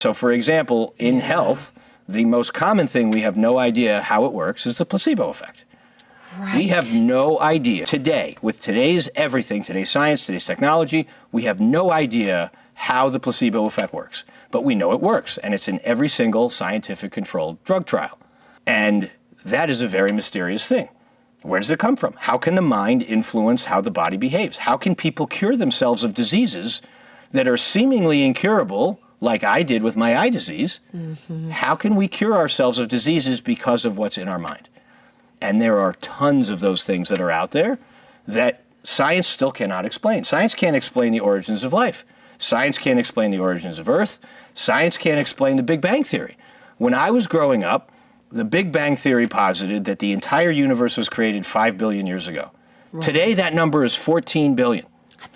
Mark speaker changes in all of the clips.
Speaker 1: So for example, in health, the most common thing we have no idea how it works is the placebo effect.
Speaker 2: Right.
Speaker 1: We have no idea today, with today's everything, today's science, today's technology, we have no idea how the placebo effect works. But we know it works, and it's in every single scientific controlled drug trial. And that is a very mysterious thing. Where does it come from? How can the mind influence how the body behaves? How can people cure themselves of diseases that are seemingly incurable, like I did with my eye disease? Mm-hmm. How can we cure ourselves of diseases because of what's in our mind? And there are tons of those things that are out there that science still cannot explain. Science can't explain the origins of life. Science can't explain the origins of Earth. Science can't explain the Big Bang Theory. When I was growing up, the Big Bang Theory posited that the entire universe was created 5 billion years ago. Right. Today, that number is 14 billion.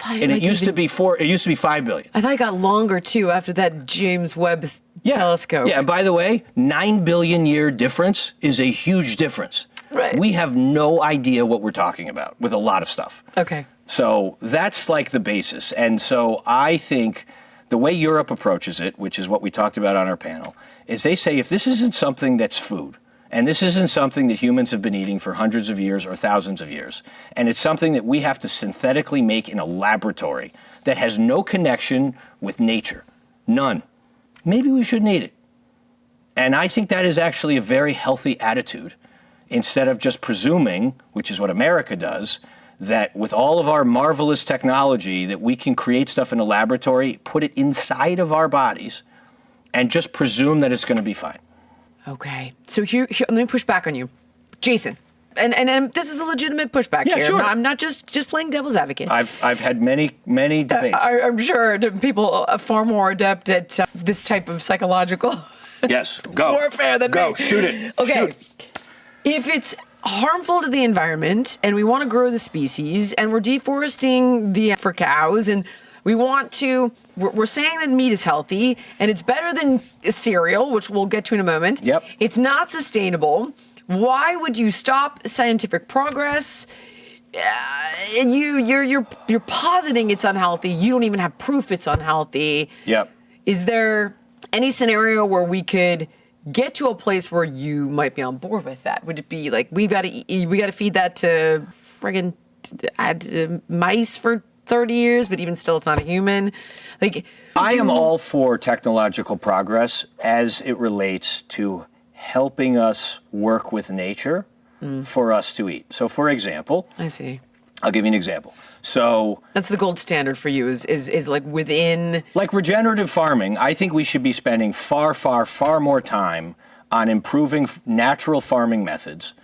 Speaker 1: And it used to be 5 billion.
Speaker 2: I thought it got longer too after that James Webb telescope.
Speaker 1: Yeah, and by the way, 9 billion year difference is a huge difference.
Speaker 2: Right.
Speaker 1: We have no idea what we're talking about with a lot of stuff.
Speaker 2: Okay.
Speaker 1: So that's like the basis. And so I think the way Europe approaches it, which is what we talked about on our panel, is they say if this isn't something that's food, and this isn't something that humans have been eating for hundreds of years or thousands of years, and it's something that we have to synthetically make in a laboratory that has no connection with nature, none, maybe we shouldn't eat it. And I think that is actually a very healthy attitude, instead of just presuming, which is what America does, that with all of our marvelous technology that we can create stuff in a laboratory, put it inside of our bodies, and just presume that it's going to be fine.
Speaker 2: Okay. So here, let me push back on you. Jason, and this is a legitimate pushback here.
Speaker 1: Sure.
Speaker 2: I'm not just playing devil's advocate.
Speaker 1: I've had many debates.
Speaker 2: I'm sure people are far more adept at this type of psychological
Speaker 1: yes, go.
Speaker 2: warfare than
Speaker 1: go.
Speaker 2: me.
Speaker 1: Shoot it.
Speaker 2: Okay.
Speaker 1: Shoot.
Speaker 2: If it's harmful to the environment and we want to grow the species and we're deforesting for cows and we're saying that meat is healthy and it's better than cereal, which we'll get to in a moment.
Speaker 1: Yep.
Speaker 2: It's not sustainable. Why would you stop scientific progress? You're positing it's unhealthy. You don't even have proof it's unhealthy.
Speaker 1: Yep.
Speaker 2: Is there any scenario where we could get to a place where you might be on board with that? Would it be like we got to feed that to friggin' mice for 30 years, but even still, it's not a human? Like,
Speaker 1: I am all for technological progress as it relates to helping us work with nature for us to eat. So, for example,
Speaker 2: I see.
Speaker 1: I'll give you an example. So
Speaker 2: that's the gold standard for you is like within
Speaker 1: like regenerative farming. I think we should be spending far more time on improving natural farming methods,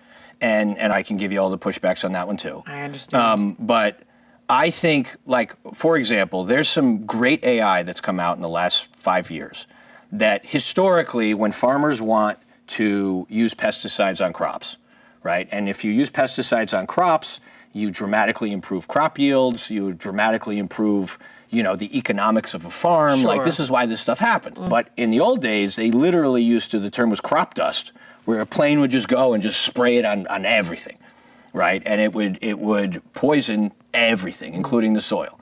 Speaker 1: and I can give you all the pushbacks on that one too.
Speaker 2: I understand.
Speaker 1: But I think, like, for example, there's some great AI that's come out in the last 5 years that historically, when farmers want to use pesticides on crops, right? And if you use pesticides on crops, you dramatically improve crop yields, you dramatically improve, the economics of a farm.
Speaker 2: Sure.
Speaker 1: Like, this is why this stuff happened. But in the old days, they literally used to, the term was crop dust, where a plane would just go and just spray it on everything, right? And it would poison everything, including the soil.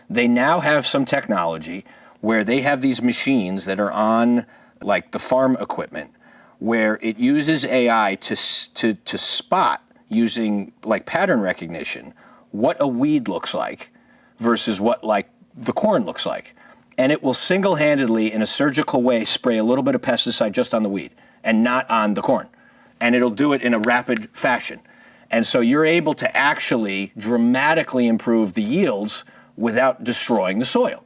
Speaker 1: They now have some technology where they have these machines that are on, like, the farm equipment, where it uses AI to spot, using like pattern recognition, what a weed looks like versus what like the corn looks like. And it will single-handedly, in a surgical way, spray a little bit of pesticide just on the weed and not on the corn. And it'll do it in a rapid fashion. And so you're able to actually dramatically improve the yields without destroying the soil.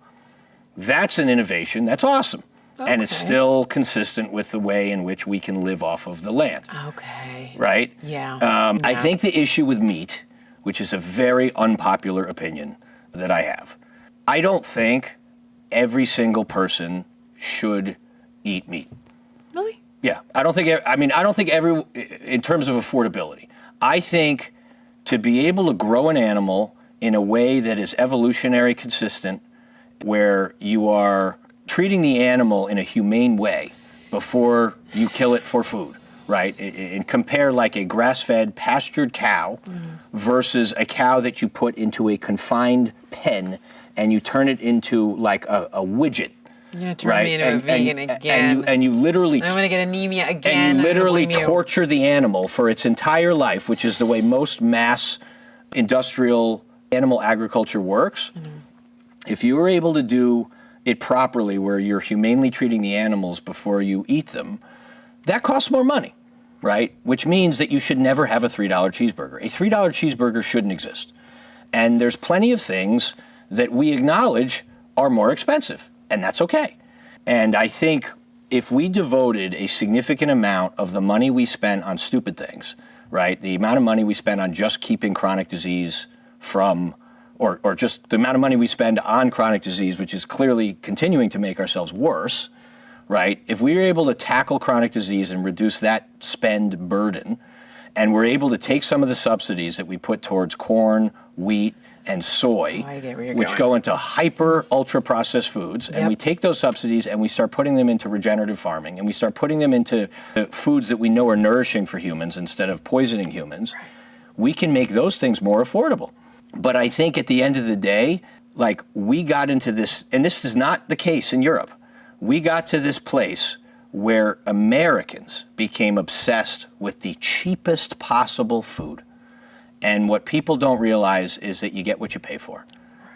Speaker 1: That's an innovation. That's awesome. Okay. And it's still consistent with the way in which we can live off of the land.
Speaker 2: Okay.
Speaker 1: Right?
Speaker 2: Yeah.
Speaker 1: I think the issue with meat, which is a very unpopular opinion that I have, I don't think every single person should eat meat.
Speaker 2: Really?
Speaker 1: Yeah. I don't think in terms of affordability. I think to be able to grow an animal in a way that is evolutionary consistent, where you are treating the animal in a humane way before you kill it for food, right? And compare like a grass-fed pastured cow versus a cow that you put into a confined pen and you turn it into like a widget
Speaker 2: You're going to turn me into a vegan again.
Speaker 1: And you literally...
Speaker 2: I'm going to get anemia again.
Speaker 1: And you literally torture the animal for its entire life, which is the way most mass industrial animal agriculture works. If you were able to do it properly, where you're humanely treating the animals before you eat them, that costs more money, right? Which means that you should never have a $3 cheeseburger. A $3 cheeseburger shouldn't exist. And there's plenty of things that we acknowledge are more expensive, and that's okay. And I think if we devoted a significant amount of the money we spend on stupid things, right, the amount of money we spend on just keeping chronic disease from, or just the amount of money we spend on chronic disease, which is clearly continuing to make ourselves worse, right, if we were able to tackle chronic disease and reduce that spend burden, and we're able to take some of the subsidies that we put towards corn, wheat, and soy, which go into hyper ultra processed foods, and we take those subsidies and we start putting them into regenerative farming, and we start putting them into foods that we know are nourishing for humans instead of poisoning humans, we can make those things more affordable. But I think at the end of the day, like, we got into this, and this is not the case in Europe, we got to this place where Americans became obsessed with the cheapest possible food. And what people don't realize is that you get what you pay for.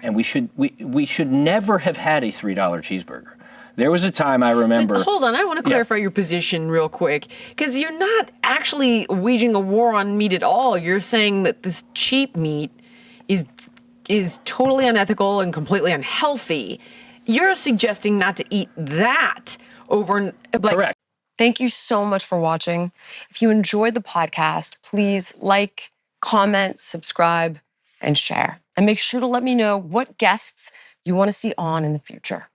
Speaker 1: And we should never have had a $3 cheeseburger. There was a time I remember...
Speaker 2: But hold on, I want to clarify your position real quick, because you're not actually waging a war on meat at all. You're saying that this cheap meat is totally unethical and completely unhealthy. You're suggesting not to eat that over...
Speaker 1: Correct.
Speaker 3: Thank you so much for watching. If you enjoyed the podcast, please like, comment, subscribe, and share. And make sure to let me know what guests you want to see on in the future.